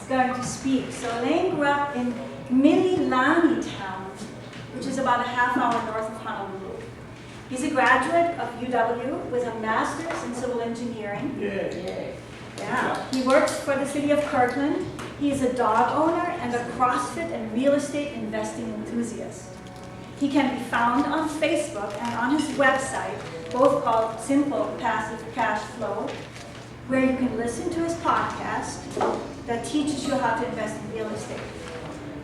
going to speak. So Lane grew up in Mililani town, which is about a half-hour north of Honolulu. He's a graduate of UW with a master's in civil engineering. Yeah. He works for the city of Kirkland. He is a dog owner and a CrossFit and real estate investing enthusiast. He can be found on Facebook and on his website, both called SimplePassiveCashflow, where you can listen to his podcast that teaches you how to invest in real estate.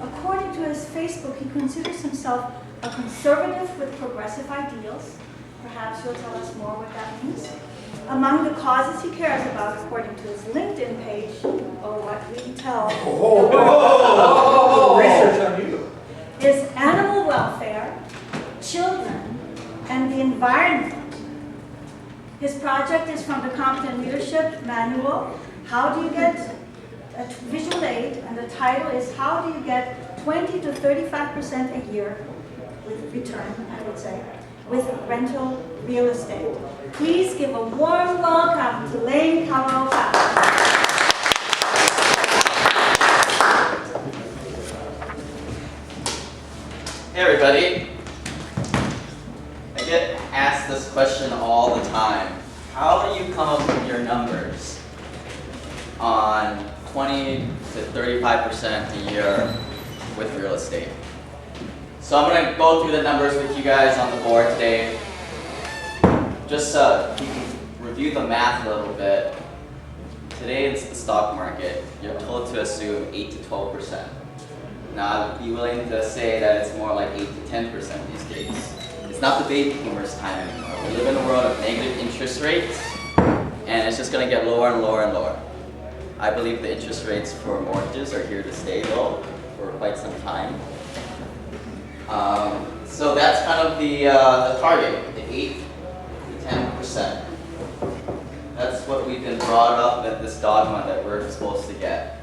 According to his Facebook, he considers himself a conservative with progressive ideals. Perhaps you'll tell us more what that means. Among the causes he cares about, according to his LinkedIn page, or what we tell research on you, is animal welfare, children, and the environment. His project is from the Competent Leadership Manual, How Do You Get a Visual Aid, and the title is How Do You Get 20 to 35% a year with return, I would say, with rental real estate. Please give a warm welcome to Lane Kawaoka. Hey everybody. I get asked this question all the time. How do you come up with your numbers on 20 to 35% a year with real estate? So I'm going to go through the numbers with you guys on the board today. Just so you can review the math a little bit. Today it's the stock market. You're told to assume 8 to 12%. Now I'd be willing to say that it's more like 8 to 10% these days. It's not the baby boomers' time anymore. We live in a world of negative interest rates, and it's just going to get lower and lower and lower. I believe the interest rates for mortgages are here to stay low for quite some time. So that's kind of the target, the 8 to 10%. That's what we've been brought up with, this dogma that we're supposed to get.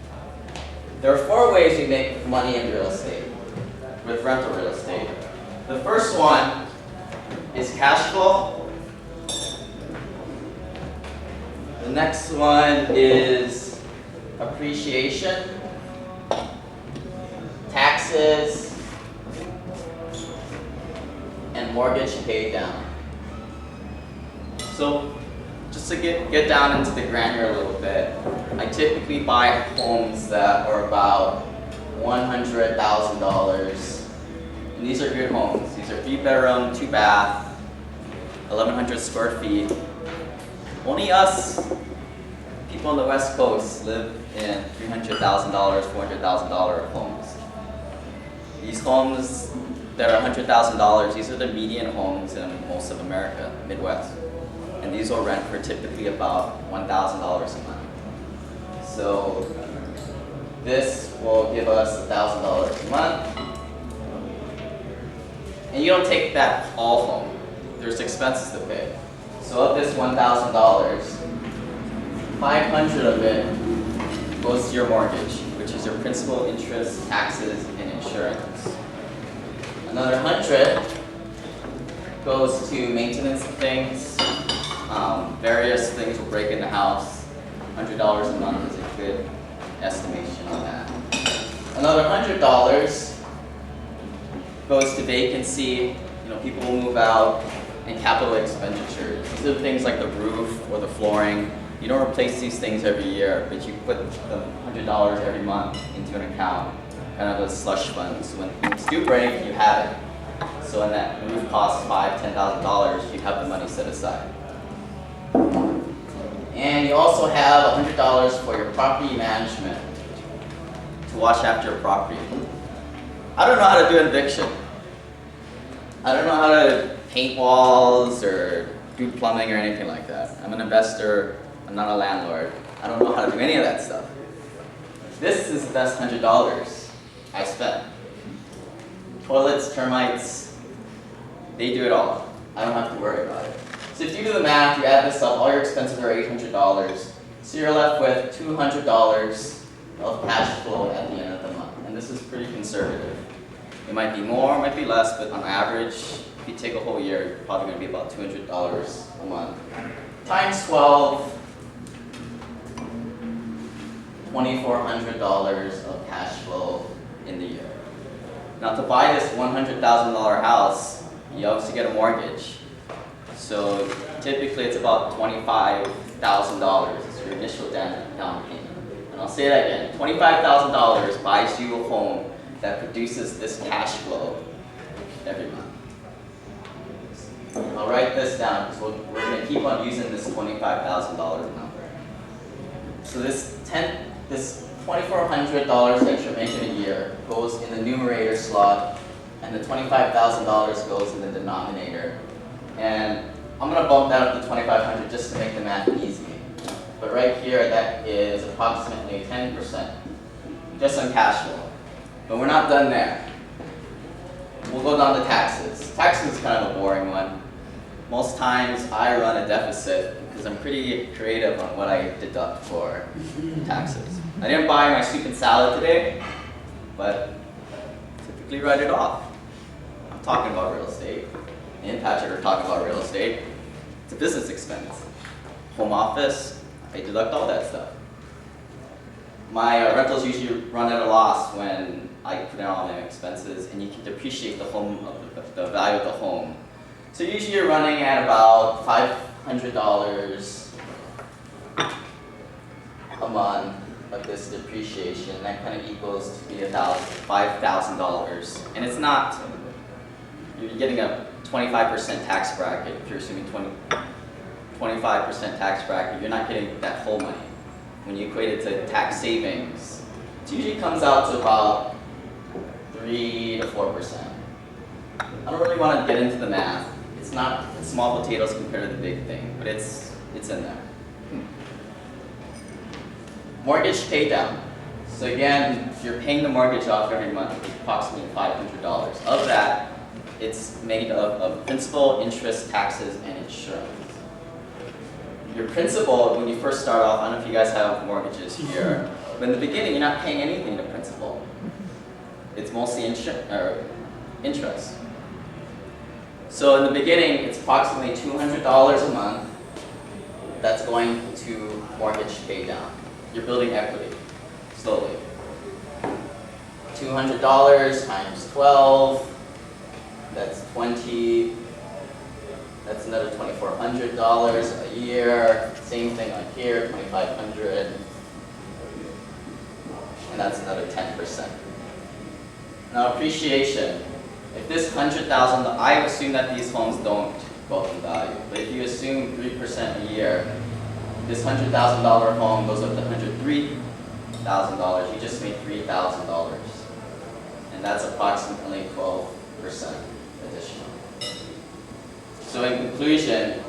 There are 4 ways we make money in real estate, with rental real estate. The first one is cash flow. The next one is appreciation, taxes, and mortgage paid down. So just to get down into the granular a little bit, I typically buy homes that are about $100,000. And these are good homes. These are 3-bedroom, 2-bath, 1,100 square feet. Only us people on the West Coast live in $300,000, $400,000 homes. These homes that are $100,000, these are the median homes in most of America, Midwest. And these will rent for typically about $1,000 a month. So this will give us $1,000 a month. And you don't take that all home. There's expenses to pay. So of this $1,000, 500 of it goes to your mortgage, which is your principal, interest, taxes, and insurance. Another 100 goes to maintenance of things. Various things will break in the house. $100 a month is a good estimation on that. Another $100 goes to vacancy. People will move out, and capital expenditures. These are things like the roof or the flooring. You don't replace these things every year, but you put the $100 every month into an account, kind of a slush fund. So when things do break, you have it. So when that roof costs $5,000, $10,000, you have the money set aside. And you also have $100 for your property management to watch after your property. I don't know how to do eviction. I don't know how to paint walls or do plumbing or anything like that. I'm an investor. I'm not a landlord. I don't know how to do any of that stuff. This is the best $100 I spent. Toilets, termites, they do it all. I don't have to worry about it. So if you do the math, you add this up, all your expenses are $800. So you're left with $200 of cash flow at the end of the month. And this is pretty conservative. It might be more, it might be less, but on average, if you take a whole year, you're probably going to be about $200 a month. Times 12, $2,400 of cash flow in the year. Now to buy this $100,000 house, you obviously get a mortgage. So typically it's about $25,000 is your initial down payment. And I'll say that again, $25,000 buys you a home that produces this cash flow every month. I'll write this down because we're going to keep on using this $25,000 number. So this $2,400 that you're making a year goes in the numerator slot, and the $25,000 goes in the denominator. And I'm going to bump that up to $2,500 just to make the math easy. But right here, that is approximately 10% just on cash flow. But we're not done there. We'll go down to taxes. Taxes is kind of a boring one. Most times I run a deficit because I'm pretty creative on what I deduct for taxes. I didn't buy my soup and salad today, but typically write it off. I'm talking about real estate. Me and Patrick are talking about real estate. It's a business expense. Home office, I deduct all that stuff. My rentals usually run at a loss when I put in all my expenses, and you can depreciate the value of the home. So usually you're running at about $500 a month of this depreciation. That kind of equals to be $5,000, and it's not. You're getting a 25% tax bracket. If you're assuming 25% tax bracket, you're not getting that whole money. When you equate it to tax savings, it usually comes out to about 3 to 4%. I don't really want to get into the math. It's not small potatoes compared to the big thing, but it's in there. Mortgage pay down. So again, if you're paying the mortgage off every month, it's approximately $500. Of that, it's made of principal, interest, taxes, and insurance. Your principal, when you first start off, I don't know if you guys have mortgages here, but in the beginning, you're not paying anything to principal. It's mostly interest. So in the beginning, it's approximately $200 a month that's going to mortgage pay down. You're building equity, slowly. $200 times 12, that's 20. That's another $2,400 a year. Same thing on here, $2,500. And that's another 10%. Now appreciation. If this $100,000, I assume that these homes don't go up in value. But if you assume 3% a year, this $100,000 home goes up to $103,000. You just made $3,000. And that's approximately 12% additional. So in conclusion,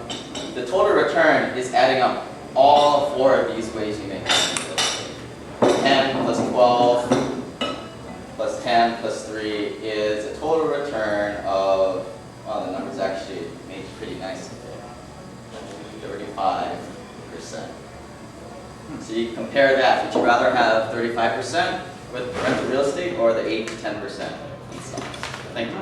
the total return is adding up all 4 of these ways you make money. 10 plus 12 plus 10 plus 3 is a total return of, well, the number's actually made pretty nice today, 35%. So you compare that. Would you rather have 35% with rental real estate or the 8 to 10% in stocks? Thank you.